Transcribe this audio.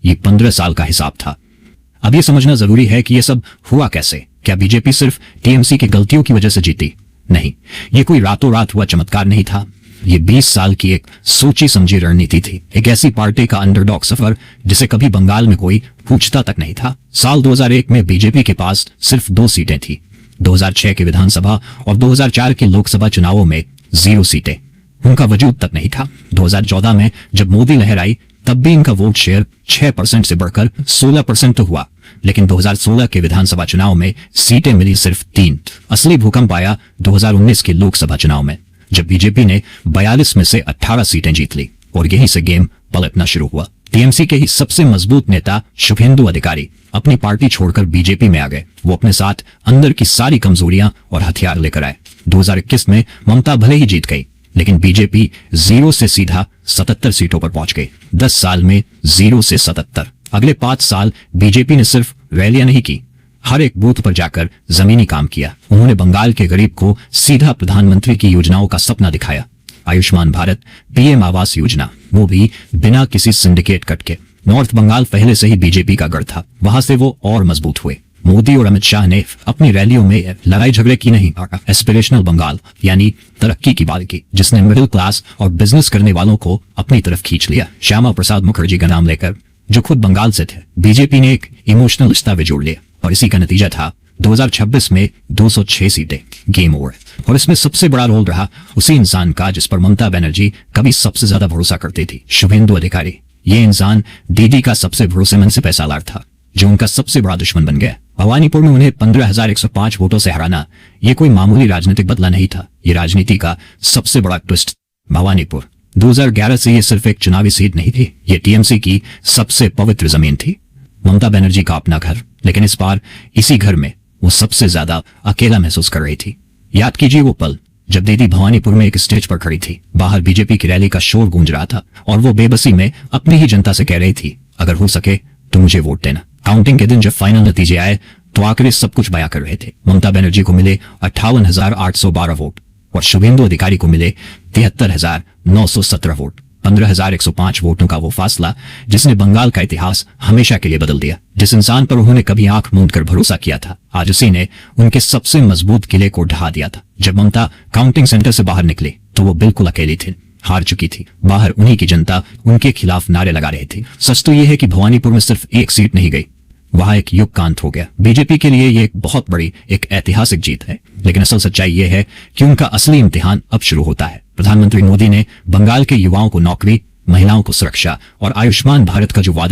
ये 15 साल का हिसाब था। अब ये समझना जरूरी है कि ये सब हुआ कैसे। क्या बीजेपी सिर्फ टीएमसी की गलतियों की वजह से जीती? नहीं, ये कोई रातों रात हुआ चमत्कार नहीं था। ये 20 साल की एक सोची समझी रणनीति थी। एक ऐसी पार्टी का अंडरडॉग सफर जिसे कभी बंगाल में कोई पूछता तक नहीं था। साल 2001 में बीजेपी के पास सिर्फ 2 सीटें थी। 2006 के विधानसभा और 2004 के लोकसभा चुनावों में 0 सीटें। उनका वजूद तक नहीं था। 2014 में जब मोदी लहर आई तब भी इनका वोट शेयर 6% से बढ़कर 16% तो हुआ, लेकिन 2016 के विधानसभा चुनाव में सीटें मिली सिर्फ 3। असली भूकंप आया 2019 के लोकसभा चुनाव में, जब बीजेपी ने 42 में से 18 सीटें जीत ली और यहीं से गेम पलटना शुरू हुआ। टीएमसी के ही सबसे मजबूत नेता शुभेंदु अधिकारी अपनी पार्टी छोड़कर बीजेपी में आ गए। वो अपने साथ अंदर की सारी कमजोरियां और हथियार लेकर आए। 2021 में ममता भले ही जीत गई, लेकिन बीजेपी 0 से सीधा 77 सीटों पर पहुंच गई। 10 साल में 0 से 77। अगले 5 साल बीजेपी ने सिर्फ रैलियां नहीं की, हर एक बूथ पर जाकर जमीनी काम किया। उन्होंने बंगाल के गरीब को सीधा प्रधानमंत्री की योजनाओं का सपना दिखाया। आयुष्मान भारत, पीएम आवास योजना, वो भी बिना किसी सिंडिकेट कट के। नॉर्थ बंगाल पहले से ही बीजेपी का गढ़ था, वहां से वो और मजबूत हुए। मोदी और अमित शाह ने अपनी रैलियों में लड़ाई झगड़े की नहीं, एस्पिरेशनल बंगाल यानी तरक्की की बात की, जिसने मिडिल क्लास और बिजनेस करने वालों को अपनी तरफ खींच लिया। श्यामा प्रसाद मुखर्जी का नाम लेकर, जो खुद बंगाल से थे, बीजेपी ने एक इमोशनल रिश्ता में जोड़ लिया और इसी का नतीजा था 2026 में 206 सीटें, गेम ओवर। और इसमें सबसे बड़ा रोल रहा उसी इंसान का जिस पर ममता बनर्जी कभी सबसे ज्यादा भरोसा करती थी, शुभेंदु अधिकारी। ये इंसान दीदी का सबसे भरोसेमंद से पैसादार था, जो उनका सबसे बड़ा दुश्मन बन गया। भवानीपुर में उन्हें 15,105 वोटों से हराना ये कोई मामूली राजनीतिक बदला नहीं था, ये राजनीति का सबसे बड़ा ट्विस्ट। भवानीपुर 2011 से ये सिर्फ एक चुनावी सीट नहीं थी, ये टीएमसी की सबसे पवित्र जमीन थी, ममता बनर्जी का अपना घर। लेकिन इस बार इसी घर में वो सबसे ज्यादा अकेला महसूस कर रही थी। याद कीजिए वो पल जब दीदी भवानीपुर में एक स्टेज पर खड़ी थी, बाहर बीजेपी की रैली का शोर गूंज रहा था और वो बेबसी में अपनी ही जनता से कह रही थी, अगर हो सके तो मुझे वोट देना। काउंटिंग के दिन जब फाइनल नतीजे आए तो आंकड़े सब कुछ बयां कर रहे थे। ममता बनर्जी को मिले 58,812 वोट और शुभेंदु अधिकारी को मिले 73,917 वोट। 15,105 वोटों का वो फासला जिसने बंगाल का इतिहास हमेशा के लिए बदल दिया। जिस इंसान पर उन्होंने कभी आंख मूंद कर भरोसा किया था, आज उसी ने उनके सबसे मजबूत किले को ढहा दिया था। जब ममता काउंटिंग सेंटर से बाहर निकली तो वो बिल्कुल अकेली थी, हार चुकी थी। बाहर उन्हीं की जनता उनके खिलाफ नारे लगा रही थी। सच तो यह है कि भवानीपुर में सिर्फ एक सीट नहीं गई, वहां एक युग का अंत हो गया। बीजेपी के लिए ये एक बहुत बड़ी, एक ऐतिहासिक जीत है, लेकिन असल सच्चाई ये है कि उनका असली इम्तिहान अब शुरू होता है। प्रधानमंत्री मोदी ने बंगाल के युवाओं को नौकरी, महिलाओं को सुरक्षा और आयुष्मान भारत का जो वादा